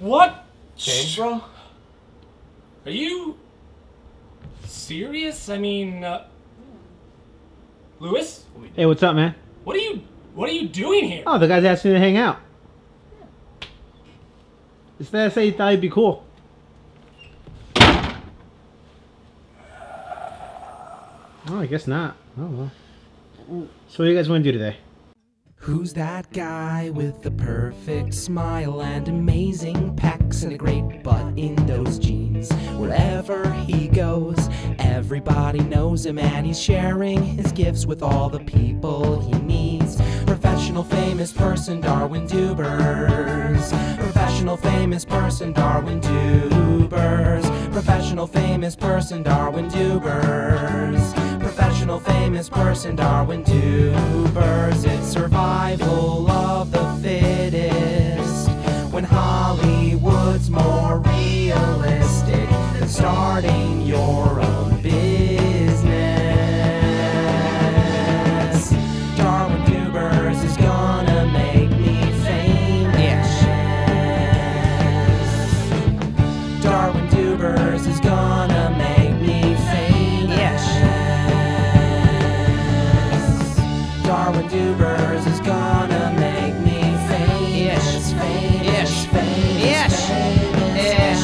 What? Change, bro? Are you serious? I mean, Lewis? Hey, what's up, man? What are you doing here? Oh, the guys asked me to hang out. Just that I say you thought it'd be cool. Oh, I guess not. Oh well. So what do you guys want to do today? Who's that guy with the perfect smile and amazing pecs and a great butt in those jeans? Wherever he goes, everybody knows him and he's sharing his gifts with all the people he meets. Professional famous person, Darwin Doobers. Professional famous person, Darwin Doobers. Professional famous person, Darwin Doobers. Professional famous person, Darwin Doobers. It's survival of the fittest, when Hollywood's more realistic than starting your own business. Darwin Doobers is gonna make me famous. Darwin Doobers is gonna make me famous. Darwin Doobers is gonna make me famous, famous, famous, famous.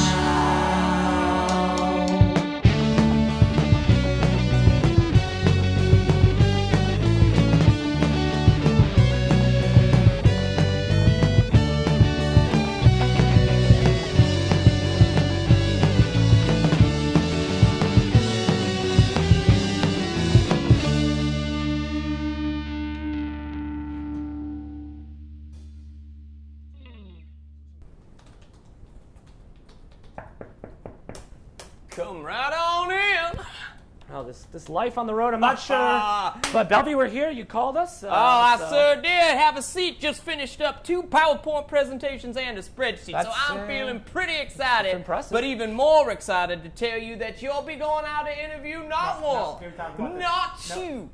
Come right on in. Oh, this life on the road, I'm not sure. But Belvy, we're here. You called us. I sure did. Have a seat. Just finished up 2 PowerPoint presentations and a spreadsheet. So I'm feeling pretty excited. That's impressive. But even more excited to tell you that you'll be going out to interview not one, not two.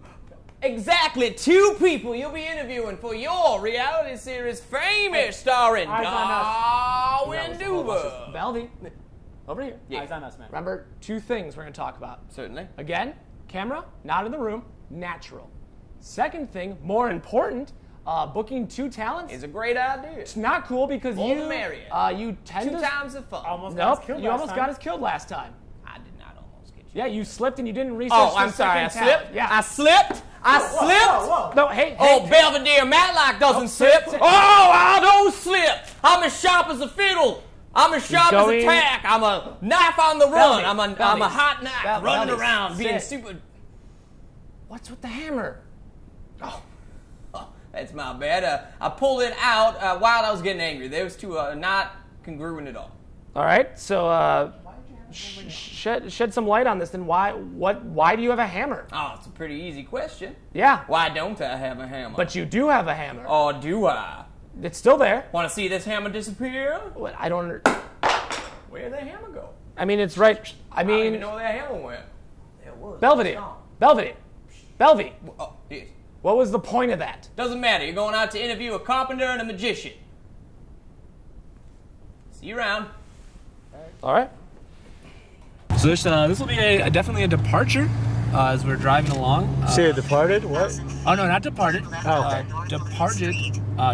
Exactly, 2 people you'll be interviewing for your reality series FAMEish, starring Darwin Doobers. Belvy, over here. Yeah. Eyes on us, man. Remember, 2 things we're going to talk about. Certainly. Again, camera, not in the room, natural. Second thing, more important, booking 2 talents. It's a great idea. It's not cool because More the merrier. you tend 2 to... times the fun. You almost got us killed last time. I did not almost get you. Yeah, you slipped and you didn't research Oh, the I'm sorry. I second talent. slipped. Yeah. I slipped. I slipped. No, hey. Oh, Belvedere Matlock doesn't slip. Oh, I don't slip. I'm as sharp as a fiddle. I'm as sharp as a tack. I'm a knife on the run. I'm a hot knife running around being super. What's with the hammer? Oh, that's my bad. I pulled it out while I was getting angry. Those 2 are not congruent at all. All right, so shed some light on this. Then why do you have a hammer? Oh, it's a pretty easy question. Yeah. Why don't I have a hammer? But you do have a hammer. Or do I? It's still there. Want to see this hammer disappear? What? I don't. Where'd that hammer go? I mean, it's right. I I don't even mean, know where that hammer went. There it was. Belvedere. Oh. Belvedere. Belvy. Oh, yes. What was the point of that? Doesn't matter. You're going out to interview a carpenter and a magician. See you around. All right. So this will be definitely a departure as we're driving along. Say Departed? What? Oh no, not Departed. Oh, okay. Departed.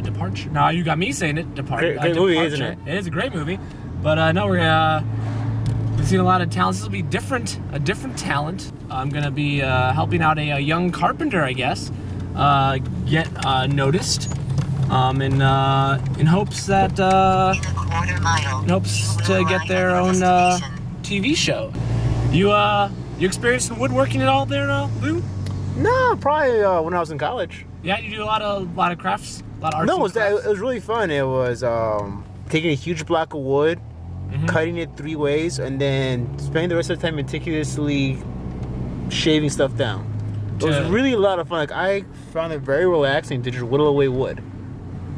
Departure. No, you got me saying it. Departed. Great movie, Departure. isn't it? It is a great movie. But no, we've seen a lot of talents. This will be a different talent. I'm gonna be helping out a young carpenter, I guess, get noticed. In hopes that to get their own TV show. You experienced woodworking at all there, Lou? No, probably when I was in college. Yeah, you do a lot of crafts, a lot of arts. No, and crafts? it was really fun. It was taking a huge block of wood, cutting it 3 ways, and then spending the rest of the time meticulously shaving stuff down. It was really a lot of fun. Like, I found it very relaxing to just whittle away wood.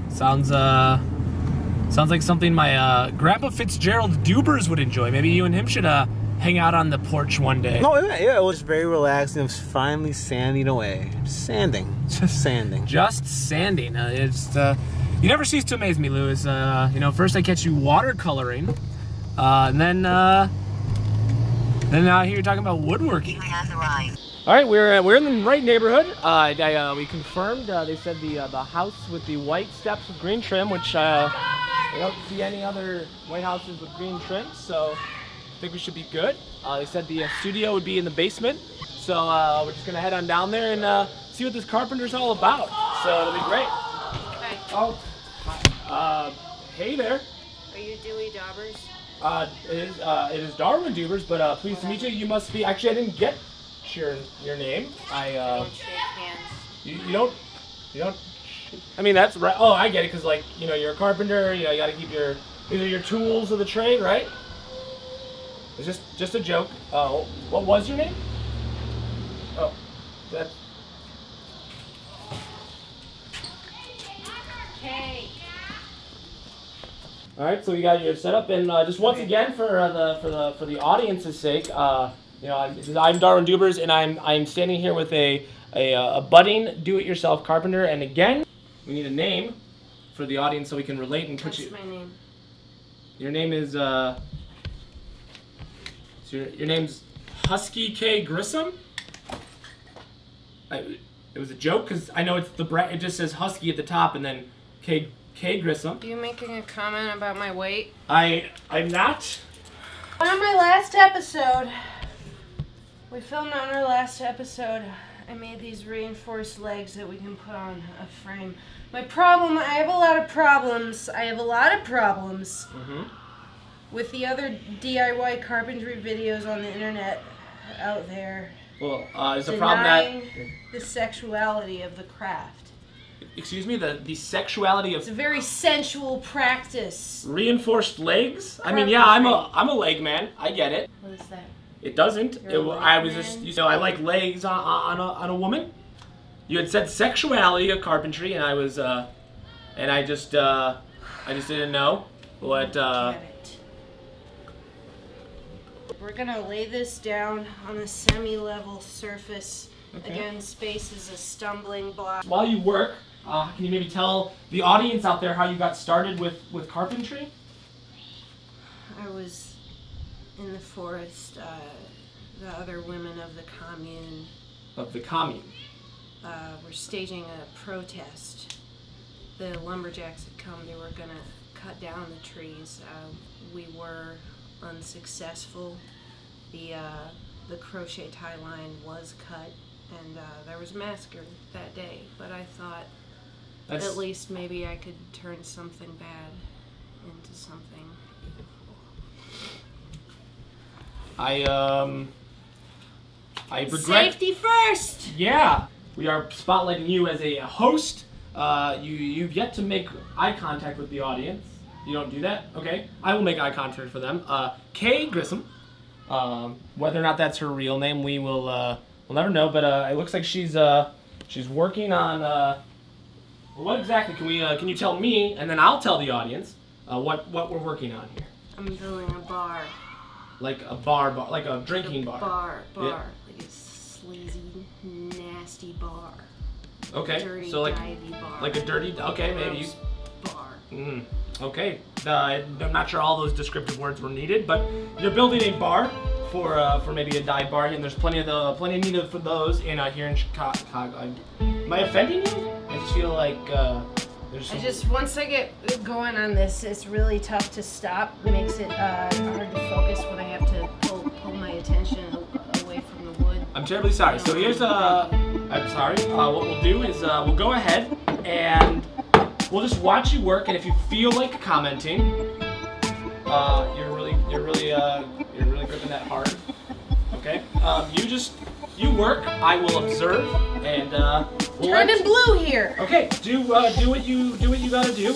Sounds like something my Grandpa Fitzgerald Doobers would enjoy. Maybe you and him should hang out on the porch one day. No, yeah, it was very relaxing. It was finally sanding away. Just sanding. Just sanding. Just sanding. You never cease to amaze me, Louis. You know, first I catch you watercoloring, and then now here you're talking about woodworking. All right, we're in the right neighborhood. We confirmed. They said the house with the white steps with green trim, which I don't see any other white houses with green trim, so I think we should be good. They said the studio would be in the basement, so we're just gonna head on down there and see what this carpenter's all about. So it'll be great. Hi. Oh, hey there. Are you Dewey Dobbers? It is Darwin Doobers, but pleased to meet you. You must be. Actually, I didn't get your name. I don't shake hands. You don't. I mean, that's right. Oh, I get it, because, like, you know, you're a carpenter. You know, you got to keep these are your tools of the trade, right? It's just a joke. Oh, what was your name? Oh, that. Hey. All right, so we got your setup, and just once again for the audience's sake, you know, I'm Darwin Doobers, and I'm standing here with a budding do-it-yourself carpenter, and again, we need a name for the audience so we can relate and put you. What's my name? Your name is so your name's Husky K Grissom. It was a joke because I know it's it just says Husky at the top and then K Grissom. Are you making a comment about my weight? I'm not. On my last episode, we filmed on our last episode, I made these reinforced legs that we can put on a frame. My problem, I have a lot of problems. With the other DIY carpentry videos on the internet out there. Well, it's a problem that the sexuality of the craft. Excuse me, the sexuality of. It's a very sensual practice. Reinforced legs? I mean, yeah, I'm a leg man. I get it. What is that? It doesn't. I was man. just, you know, I like legs on a woman. You had said sexuality of carpentry, and I was, and I just didn't know what. Get it. We're gonna lay this down on a semi-level surface. Okay. Again, space is a stumbling block. While you work, can you maybe tell the audience out there how you got started with carpentry? I was in the forest. The other women of the commune. Of the commune. Were staging a protest. The lumberjacks had come. They were gonna cut down the trees. We were unsuccessful. The crochet tie line was cut, and there was a massacre that day. But I thought at least maybe I could turn something bad into something beautiful. I regret. Safety first. Yeah, we are spotlighting you as a host. You've yet to make eye contact with the audience. You don't do that? Okay. I will make eye contact for them. Kay Grissom. Whether or not that's her real name, we'll never know. But it looks like she's working on. What exactly can you tell me, and then I'll tell the audience what we're working on here. I'm building a bar. Like a bar, like a drinking bar. Bar, Yeah. like a sleazy, nasty bar. Okay. Dirty, So like divey bar. like a dirty. Okay, maybe. Gross bar. Okay. I'm not sure all those descriptive words were needed, but you're building a bar for maybe a dive bar, and there's plenty of need for those in here in Chicago. Am I offending you? I just feel like there's. Once I get going on this, it's really tough to stop. It makes it hard to focus when I have to pull my attention away from the wood. I'm terribly sorry. So here's I'm sorry. What we'll do is we'll go ahead and we'll just watch you work, and if you feel like commenting, you're really gripping that hard. Okay. You work. I will observe, and we'll Turning blue here. Okay. Do what you gotta do.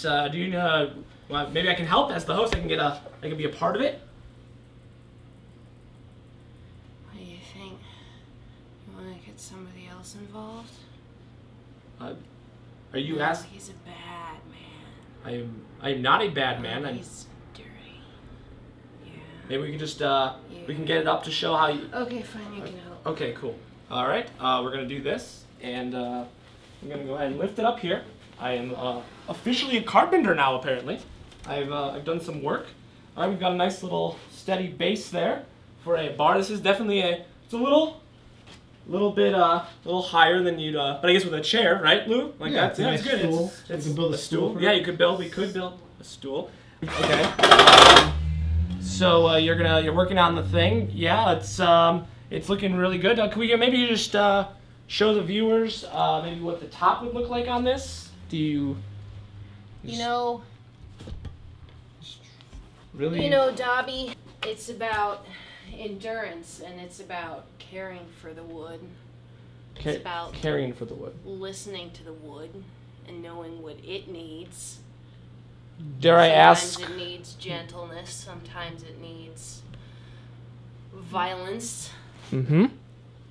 nice. Do you well, maybe I can help as the host. I can be a part of it. What do you think? You want to get somebody else involved? Are you No, asking? he's a bad man. I am not a bad man. He's dirty. Yeah. Maybe we can just we can get it up to show how you. Okay, fine. You can help. Okay, cool. All right, we're gonna do this, and I'm gonna go ahead and lift it up here. I am officially a carpenter now. Apparently, I've done some work. All right, we've got a nice little steady base there for a bar. This is definitely it's a little bit higher than you'd but I guess with a chair, right, Lou? Like Yeah, that's it's a nice good. stool. It's You can build a stool for Yeah, it. we could build a stool. Okay. So you're working on the thing. Yeah, it's looking really good. Can we maybe just show the viewers maybe what the top would look like on this? Do you? You know, Really? Dobby, it's about endurance and it's about caring for the wood. It's about caring for the wood. listening to the wood and knowing what it needs. Dare I ask? Sometimes it needs gentleness, sometimes it needs violence. Mm-hmm.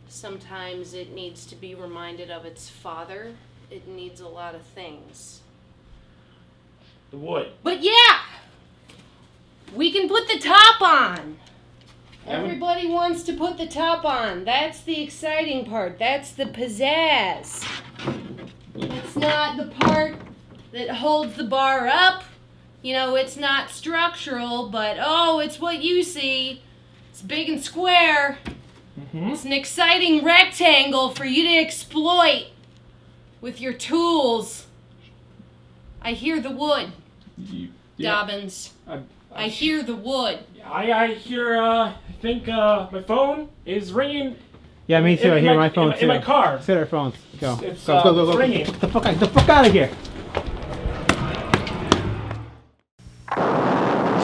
Sometimes it needs to be reminded of its father. It needs a lot of things. The wood. But yeah! We can put the top on! Everybody wants to put the top on. That's the exciting part. That's the pizzazz. It's not the part that holds the bar up. It's not structural, but it's what you see. It's big and square. Mm-hmm. It's an exciting rectangle for you to exploit with your tools. I hear the wood, Dobbins. I hear the wood. I hear, I think my phone is ringing. Yeah, me too. I hear my phone too. In my car. Set our phones. Go. It's Go. ringing. Get the fuck out of here.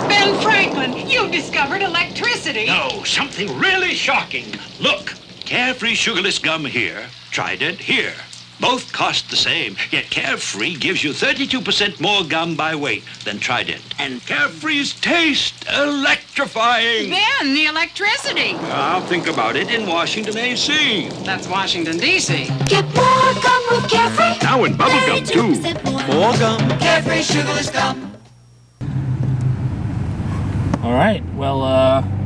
Ben Franklin, you've discovered electricity. No, something really shocking. Look, Carefree sugarless gum here, Trident here. Both cost the same, yet Carefree gives you 32% more gum by weight than Trident. And Carefree's taste electrifying. Ben, the electricity. I'll think about it in Washington, A.C. That's Washington, D.C. Get more gum with Carefree. Now in bubble gum, too. 32% More gum. Carefree sugarless gum. All right. Well,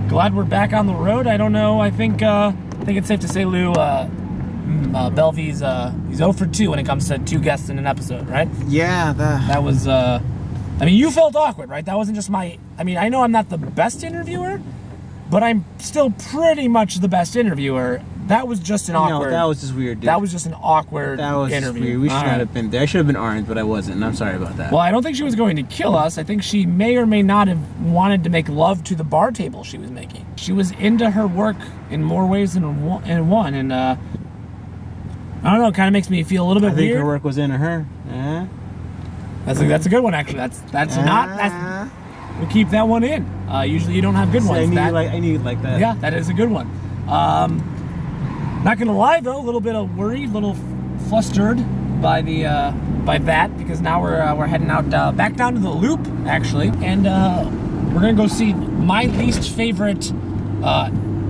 glad we're back on the road. I don't know. I think it's safe to say, Lou, Belvy's he's 0 for 2 when it comes to 2 guests in an episode, right? Yeah, That was. I mean, you felt awkward, right? That wasn't just my. I mean, I know I'm not the best interviewer, but I'm still pretty much the best interviewer. That was just an awkward. No, that was just weird, dude. That was just an awkward That was just interview. weird. We should All not right. have been there. I should have been armed, but I wasn't, and I'm sorry about that. Well, I don't think she was going to kill us. I think she may or may not have wanted to make love to the bar table she was making. She was into her work in more ways than one, and I don't know. It kind of makes me feel a little bit I think weird. her work was into her. That's a good one, actually. We'll keep that one in. Usually you don't have good ones. I need it like that. Yeah, that is a good one. Not gonna lie though, a little bit of worried, a little flustered by that, because now we're heading out back down to the Loop actually, and we're gonna go see my least favorite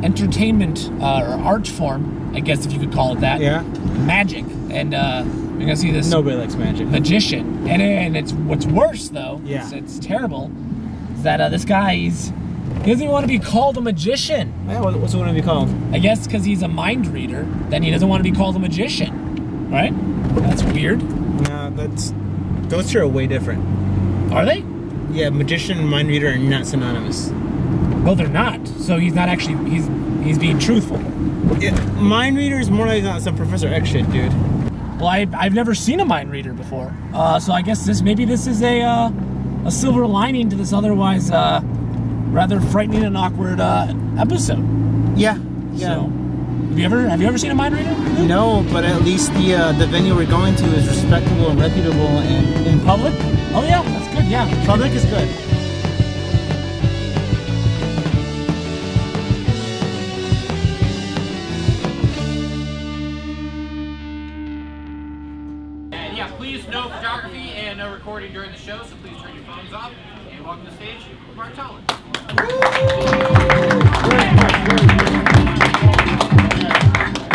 entertainment or art form, I guess if you could call it that. Yeah. Magic, and we're gonna see this. Nobody likes magic. Magician, and it's what's worse though. Yeah. It's terrible. Is that this guy he doesn't even want to be called a magician. Yeah, what's it want to be called? I guess because he's a mind reader, then he doesn't want to be called a magician, right? That's weird. No, those two are way different. Are they? Yeah, magician and mind reader are not synonymous. Well, they're not. So he's not actually. He's being truthful. Yeah, mind reader is more like some Professor X shit, dude. Well, I've never seen a mind reader before, so I guess this is a silver lining to this otherwise rather frightening and awkward episode. Yeah. So, have you ever seen a mind reader? No, but at least the venue we're going to is respectable and reputable, and in public. Oh yeah, that's good. Yeah, Public is good. And yeah, please no photography and no recording during the show, so please turn your phones off. And welcome to the stage, Mark Toland.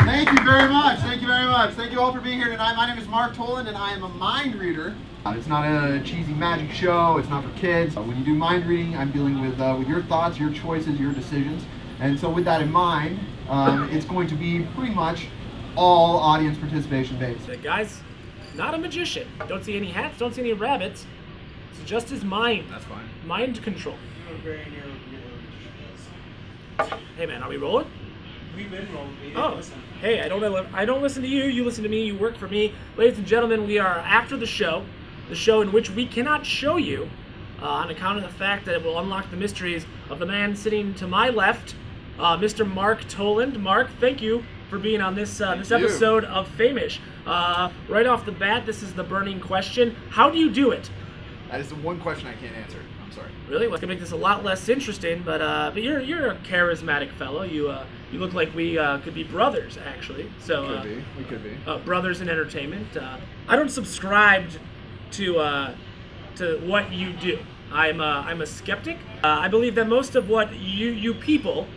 Thank you very much. Thank you very much. Thank you all for being here tonight. My name is Mark Toland, and I am a mind reader. It's not a cheesy magic show. It's not for kids. When you do mind reading, I'm dealing with your thoughts, your choices, your decisions. And so with that in mind, it's going to be pretty much all audience participation based. Guys, not a magician. Don't see any hats, don't see any rabbits. It's just his mind. That's fine. Mind control. Hey man, are we rolling? We've been rolling. Oh, hey, I don't listen to you. You listen to me. You work for me. Ladies and gentlemen, we are after the show in which we cannot show you on account of the fact that it will unlock the mysteries of the man sitting to my left, Mr. Mark Toland. Mark, thank you for being on this episode of FAMEish. Right off the bat, this is the burning question. How do you do it? That is the one question I can't answer. I'm sorry. Really? Well, it's gonna make this a lot less interesting. But you're a charismatic fellow. You look like we could be brothers, actually. So we could be brothers in entertainment. I don't subscribe to what you do. I'm a skeptic. I believe that most of what you people,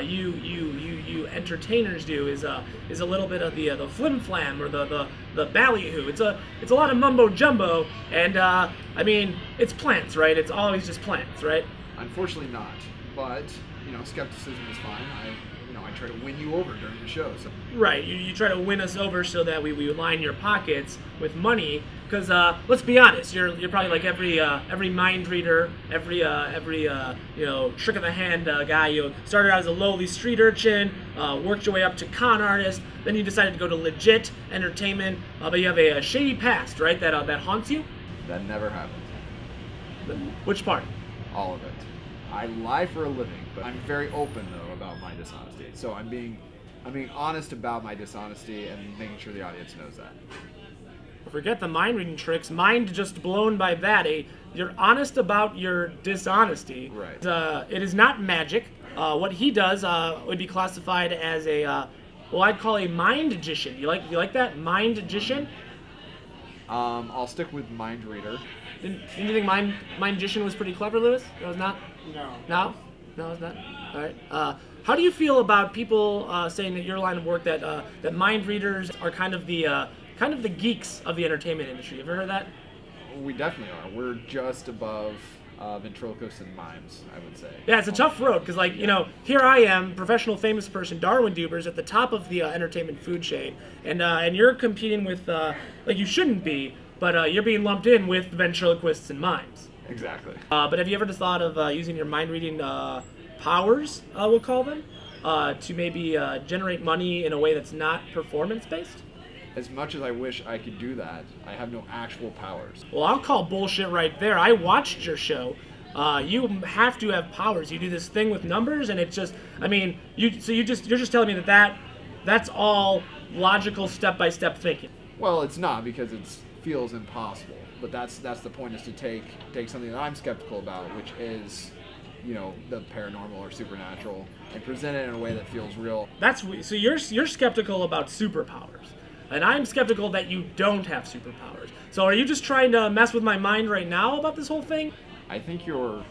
you entertainers do is a little bit of the flim flam or the ballyhoo. It's a lot of mumbo jumbo, and I mean it's plants, right? It's always just plants, right? Unfortunately not, but skepticism is fine. I try to win you over during the show. So. Right, you try to win us over so that we line your pockets with money. Because let's be honest, you're probably like every mind reader, every trick of the hand guy. You started out as a lowly street urchin, worked your way up to con artist, then you decided to go to legit entertainment. But you have a shady past, right? That haunts you. That never happened. Which part? All of it. I lie for a living, but I'm very open though about my dishonesty. So I'm being honest about my dishonesty and making sure the audience knows that. Forget the mind reading tricks. Mind just blown by that. You're honest about your dishonesty. Right. It is not magic. What he does would be classified as I'd call a mind-magician. You like that? Mind-magician? I'll stick with mind reader. Didn't you think mind-magician was pretty clever, Lewis? It was not? No. No? No, it's not? All right. How do you feel about people saying that your line of work that mind readers are kind of the geeks of the entertainment industry? Have you ever heard that? We definitely are. We're just above ventriloquists and mimes, I would say. Yeah, it's a tough road because, here I am, professional famous person, Darwin Doobers, at the top of the entertainment food chain, and you're competing with, you shouldn't be, but you're being lumped in with ventriloquists and mimes. Exactly. But have you ever just thought of using your mind reading powers, we'll call them, to maybe generate money in a way that's not performance-based? As much as I wish I could do that, I have no actual powers. Well, I'll call bullshit right there. I watched your show. You have to have powers. You do this thing with numbers, and it's just, you're just telling me that's all logical step-by-step thinking. Well, it's not, because it feels impossible. But that's the point, is to take something that I'm skeptical about, which is, the paranormal or supernatural, and present it in a way that feels real. So you're skeptical about superpowers. And I'm skeptical that you don't have superpowers. So are you just trying to mess with my mind right now about this whole thing? I think you're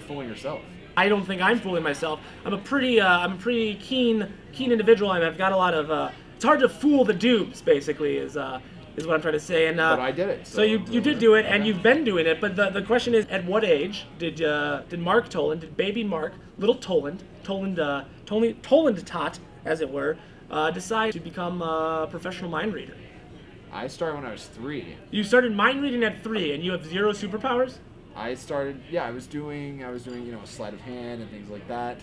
fooling yourself. I don't think I'm fooling myself. I'm a pretty keen individual. I've got a lot of. It's hard to fool the dupes, basically, is what I'm trying to say. And but I did it. So you did do it, and you've been doing it. But the question is, at what age did Mark Toland, did baby Mark, little Toland tot, as it were, decide to become a professional mind reader? I started when I was 3. You started mind reading at 3, and you have 0 superpowers? I was doing sleight of hand and things like that.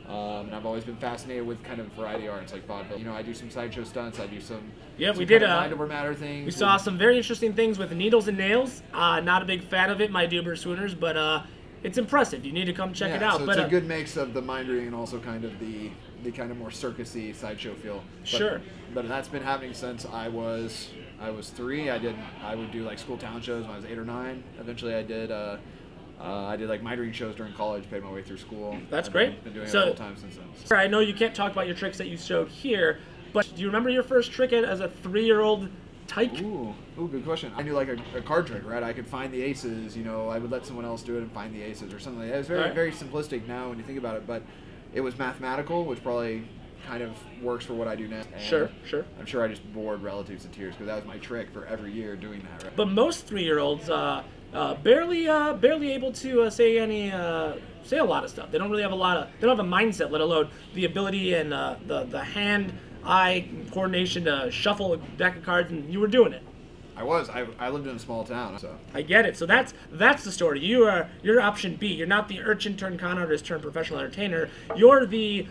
And I've always been fascinated with kind of variety arts like vaudeville. I do some sideshow stunts. I do some. Yeah, we did mind over matter things. We saw some very interesting things with needles and nails. Not a big fan of it, my Doober Swooners, but it's impressive. You need to come check it out. So it's a good mix of the mind reading and also kind of the kind of more circusy sideshow feel. Sure. But that's been happening since I was 3. I would do like school talent shows when I was 8 or 9. Eventually, I did like mind reading shows during college. Paid my way through school. That's great. I've been doing it full time since then. So. I know you can't talk about your tricks that you showed here, but do you remember your first trick as a 3-year-old Tyke? Ooh, good question. I knew like a card trick, right? I could find the aces, you know, I would let someone else do it and find the aces or something like that. It's very, very simplistic now when you think about it, but it was mathematical, which probably kind of works for what I do now. And sure. I'm sure I just bored relatives to tears because that was my trick for every year doing that, right? But most 3-year-olds barely able to say a lot of stuff. They don't really have they don't have a mindset, let alone the ability and the hand-eye coordination to shuffle a deck of cards, and you were doing it. I lived in a small town, so. I get it. So that's the story. You're option B. You're not the urchin turned con artist turned professional entertainer. You're the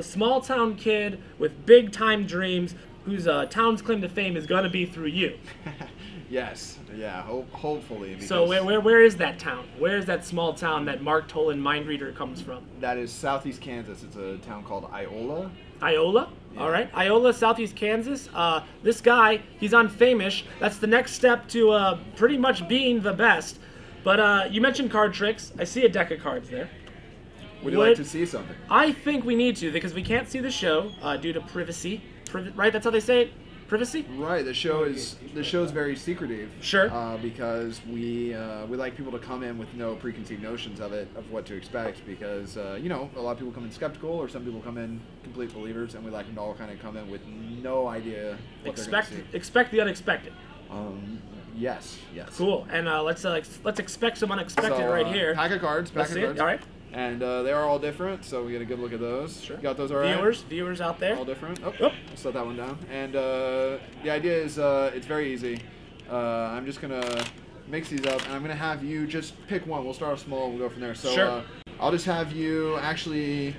small town kid with big time dreams whose town's claim to fame is gonna be through you. Yes. Yeah. Hopefully. So where is that town? Where is that small town that Mark Tolan mind reader comes from? That is southeast Kansas. It's a town called Iola. Iola? Yeah. All right. Iola, southeast Kansas. This guy, he's on FAMEish. That's the next step to pretty much being the best. But you mentioned card tricks. I see a deck of cards there. Would you like to see something? I think we need to, because we can't see the show due to privacy. Right? That's how they say it? Privacy? Right. The show is very secretive. Sure. Because we like people to come in with no preconceived notions of what to expect, because you know, a lot of people come in skeptical, or some people come in complete believers, and we like them to all kind of come in with no idea what they're going to see. Expect the unexpected. Yes. Cool. And let's expect some unexpected right here. Pack of cards. All right. And they are all different, so we get a good look at those. Sure. You got those all right? Viewers out there. All different. Oh, let's let that one down. And the idea is it's very easy. I'm just going to mix these up, and I'm going to have you just pick one. We'll start off small, we'll go from there. So sure. I'll just have you actually,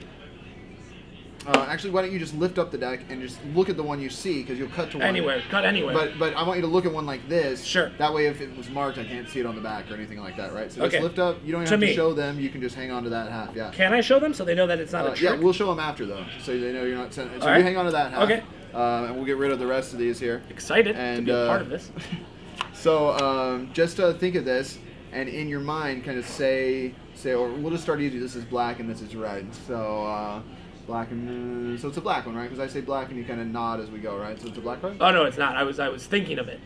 why don't you just lift up the deck and just look at the one you see, because you'll cut to one. Cut anywhere. But I want you to look at one like this. Sure. That way, if it was marked, I can't see it on the back or anything like that, right? So okay. Just lift up. You don't even have to show them. You can just hang on to that half. Yeah. Can I show them so they know that it's not a trick? Yeah, we'll show them after though, so they know you're not. So you hang on to that half. Okay. And we'll get rid of the rest of these here. Excited to be a part of this. So just think of this, and in your mind, kind of say, or we'll just start easy. This is black and this is red. So. Black and so it's a black one, right? Because I say black and you kind of nod as we go, right? So it's a black card. Oh no, it's not. I was thinking of it.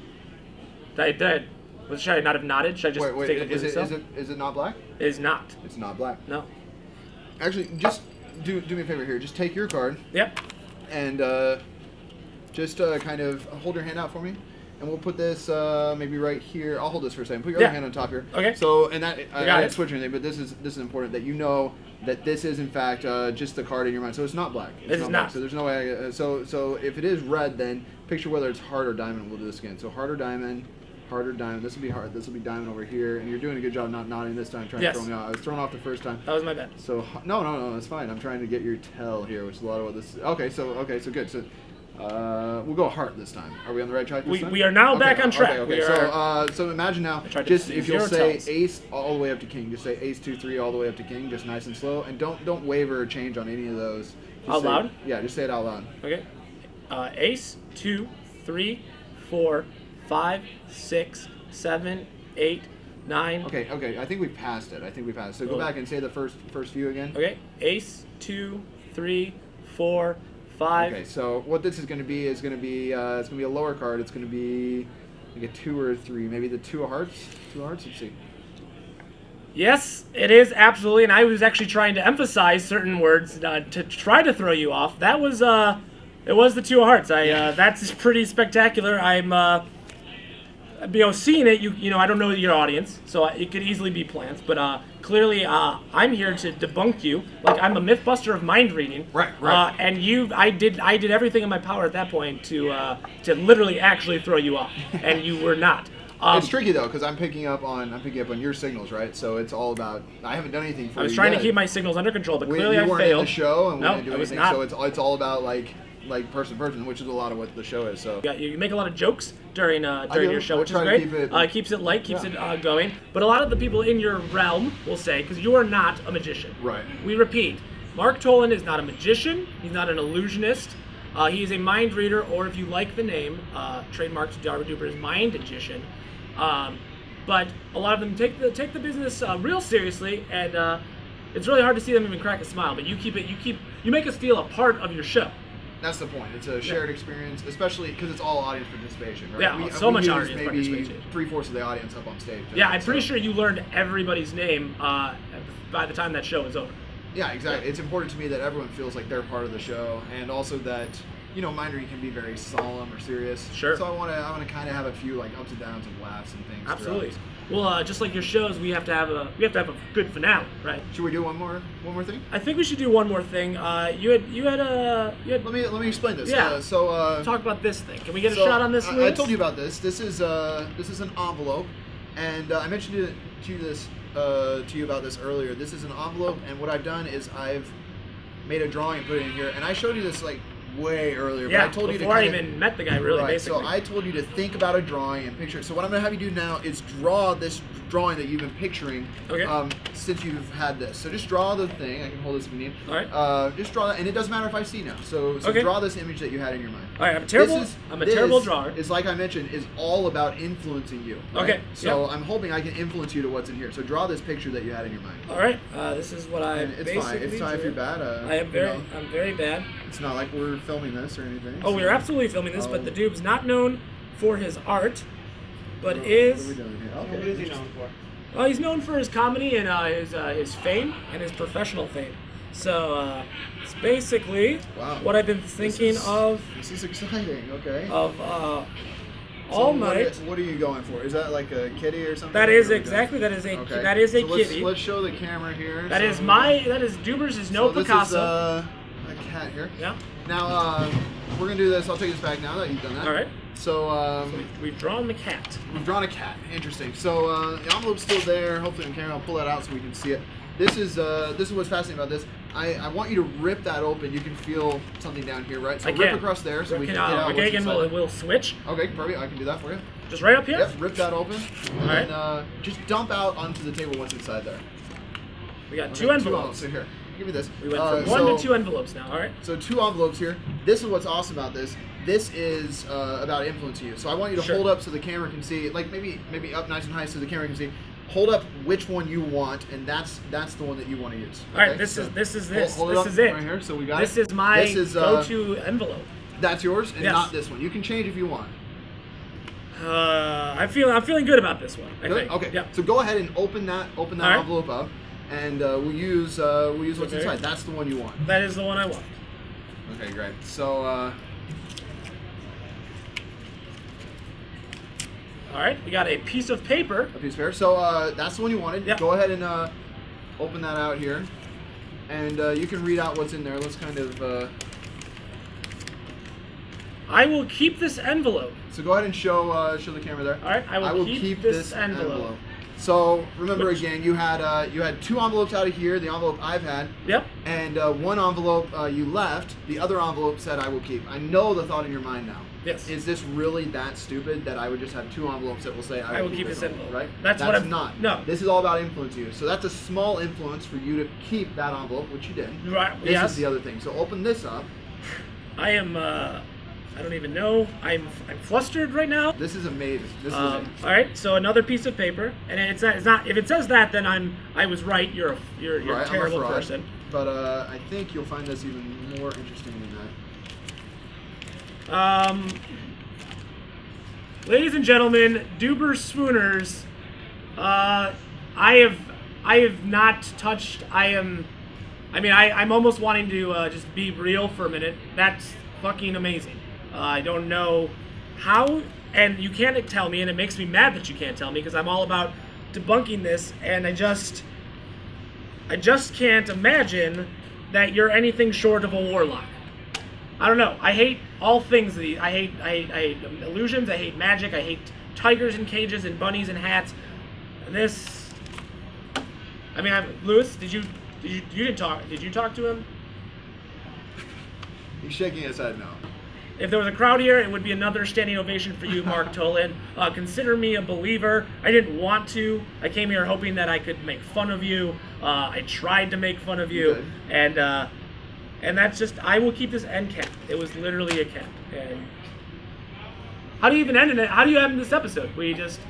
Should I not have nodded? Should I just wait? take it Is it not black? It is not. It's not black. No. Actually, just do me a favor here. Just take your card. Yep. And just kind of hold your hand out for me. And we'll put this maybe right here. I'll hold this for a second. Put your other hand on top here. Okay. So, and that I didn't switch anything, but this is important that you know that this is in fact just the card in your mind. So it's not black. It's not. Black. So there's no way. So if it is red, then picture whether it's heart or diamond. We'll do this again. So heart or diamond. Heart or diamond. This will be heart. This will be diamond over here. And you're doing a good job not nodding this time. Trying to throw me off. I was thrown off the first time. That was my bad. So no, that's fine. I'm trying to get your tell here, which is a lot of what this is. Okay, so good. So. We'll go heart this time. Are we on the right track this time? We are now back on track. Okay. So imagine now, just if you'll say ace all the way up to king, just say ace 2 3 all the way up to king, just nice and slow, and don't waver or change on any of those. Out loud? Yeah, just say it out loud. Okay. Ace 2 3 4 5 6 7 8 9. Okay. I think we passed it. So go back and say the first few again. Okay. Ace 2 3 4 5. Okay, so what this is going to be it's going to be a lower card. It's going to be like a 2 or a 3, maybe the 2 of hearts. 2 of hearts. Let's see. Yes, it is absolutely, and I was actually trying to emphasize certain words to try to throw you off. That was it was the 2 of hearts. That's pretty spectacular. I'm seeing it. You know, I don't know your audience, so it could easily be plants, but clearly I'm here to debunk you. Like, I'm a mythbuster of mind reading. Right. And I did everything in my power at that point to literally actually throw you off, and you were not. It's tricky though, because I'm picking up on your signals, right? So it's all about. I haven't done anything for you. I was trying to keep my signals under control, but clearly I failed. You weren't in the show, and we didn't do I was anything. not. So it's all about like person to person, which is a lot of what the show is. So yeah, you make a lot of jokes during your show, which is great. Keeps it light, keeps it going. But a lot of the people in your realm will say, because you are not a magician. Right. We repeat, Mark Tolan is not a magician. He's not an illusionist. He is a mind reader, or if you like the name, trademarks Darwin Doobers, mind magician. But a lot of them take the business real seriously, and it's really hard to see them even crack a smile. But you make us feel a part of your show. That's the point. It's a shared experience, especially because it's all audience participation, right? Yeah, so much audience participation. Maybe 3/4 of the audience up on stage. Yeah, I'm pretty sure you learned everybody's name by the time that show is over. Yeah, exactly. It's important to me that everyone feels like they're part of the show, and also that, you know, mind reading can be very solemn or serious. Sure. So I want to kind of have a few like ups and downs and laughs and things. Absolutely. Well, just like your shows, we have to have a good finale, right? Should we do one more thing? I think we should do one more thing. You had. Let me explain this. Yeah. Talk about this thing. Can we get a shot on this? I told you about this. This is an envelope, and I mentioned it to you about this earlier. This is an envelope, and what I've done is I've made a drawing and put it in here, and I showed you this like way earlier. Yeah, but I told you to before I even met the guy, really, basically. So I told you to think about a drawing and picture it. So what I'm going to have you do now is draw this drawing that you've been picturing since you've had this. So just draw the thing. I can hold this if you need. All right. Just draw that, and it doesn't matter if I see now. So draw this image that you had in your mind. All right, I'm a terrible drawer. It's like I mentioned, is all about influencing you. Right? Okay. So I'm hoping I can influence you to what's in here. So draw this picture that you had in your mind. All right. This is what I. It's fine. It's fine if you're bad. I'm very bad. It's not like we're filming this or anything. Oh, we're absolutely filming this, but the Doob's not known for his art, but is. What are we doing here? Okay. What is he known for? Well, he's known for his comedy and his fame and his professional fame. So it's basically what I've been thinking of. This is exciting. Okay. Of All Might. What are you going for? Is that like a kitty or something? That is exactly. That is a kitty. Let's show the camera here. That is Doobers is no Picasso. This is a cat here. Yeah. Now we're gonna do this. I'll take this back now that you've done that. All right. So we've drawn the cat. We've drawn a cat. Interesting. So the envelope's still there. Hopefully on camera, I'll pull that out so we can see it. This is what's fascinating about this. I want you to rip that open. You can feel something down here, right? So rip across there so we can get out what's inside. Okay, we'll switch. Okay, perfect. I can do that for you. Just right up here? Yep, rip that open. All right. And just dump out onto the table what's inside there. We got two envelopes. So here, give me this. We went from 1 to 2 envelopes now, all right? So 2 envelopes here. This is what's awesome about this. This is about influencing you. So I want you to hold up so the camera can see, like maybe up nice and high so the camera can see. Hold up which one you want, and that's the one that you want to use. All right, this is it. This is it right here. So we got this is my go-to envelope. That's yours, and not this one. You can change if you want. I'm feeling good about this one. I think. Okay. Yeah. So go ahead and open that envelope up, and we'll use what's inside. That's the one you want. That is the one I want. Okay, great. So. All right, we got a piece of paper. A piece of paper. So that's the one you wanted. Yep. Go ahead and open that out here, and you can read out what's in there. Let's kind of. I will keep this envelope. So go ahead and show the camera there. All right, I will keep this envelope. So remember again, you had 2 envelopes out of here. The envelope I've had. Yep. And 1 envelope you left. The other envelope said I will keep. I know the thought in your mind now. Yes. Is this really that stupid that I would just have 2 envelopes that will say I will keep this envelope? Right. That's what I'm not. No. This is all about influencing you. So that's a small influence for you to keep that envelope, which you did. Right. This is the other thing. So open this up. I am. I don't even know. I'm flustered right now. This is amazing. This is amazing. All right, so another piece of paper, and it's not. If it says that, then I was right. You're a terrible person. But I think you'll find this even more interesting than that. Ladies and gentlemen, Doobers Swooners, I have not touched. I'm almost wanting to just be real for a minute. That's fucking amazing. I don't know how, and you can't tell me, and it makes me mad that you can't tell me because I'm all about debunking this, and I just can't imagine that you're anything short of a warlock. I don't know. I hate all things. I hate illusions. I hate magic. I hate tigers in cages and bunnies in hats. This. I mean, Lewis, you didn't talk? Did you talk to him? He's shaking his head no. If there was a crowd here, it would be another standing ovation for you, Mark Tolan. Consider me a believer. I didn't want to. I came here hoping that I could make fun of you. I tried to make fun of you, and that's just. I will keep this end cap. It was literally a cap. And how do you even end it? How do you end this episode? We just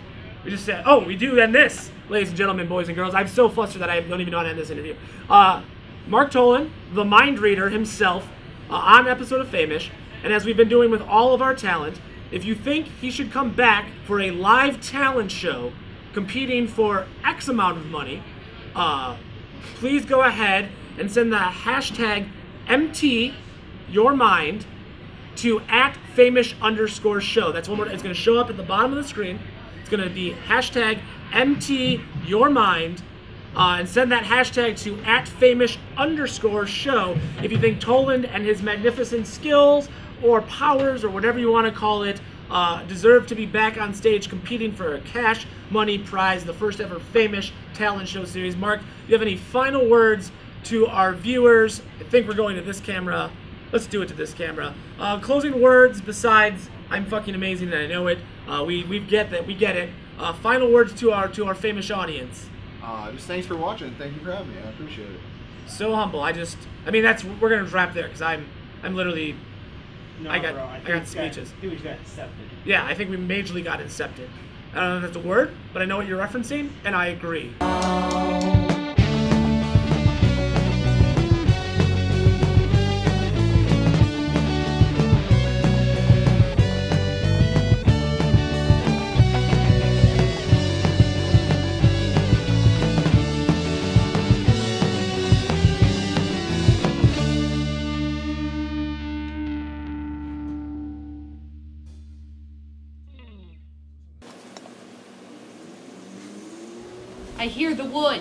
said, oh, we do end this, ladies and gentlemen, boys and girls. I'm so flustered that I don't even know how to end this interview. Mark Tolan, the mind reader himself. on an episode of FAMEish. And as we've been doing with all of our talent, if you think he should come back for a live talent show competing for X amount of money, please go ahead and send the hashtag MTYourMind to @FAMEish_show. That's one word. It's going to show up at the bottom of the screen. It's going to be hashtag MTYourMind, and send that hashtag to @FAMEish_show if you think Toland and his magnificent skills or powers or whatever you want to call it deserve to be back on stage competing for a cash money prize, the first ever FAMEish talent show series. Mark, do you have any final words to our viewers? I think we're going to this camera. Let's do it to this camera. Closing words besides I'm fucking amazing and I know it. We get that. We get it. Final words to our FAMEish audience. Just thanks for watching. Thank you for having me. I appreciate it. So humble. I mean, we're gonna wrap there because I'm literally. No, I got speeches. I think we got incepted. Yeah, I think we majorly got incepted. I don't know if that's a word, but I know what you're referencing, and I agree. I hear the wood.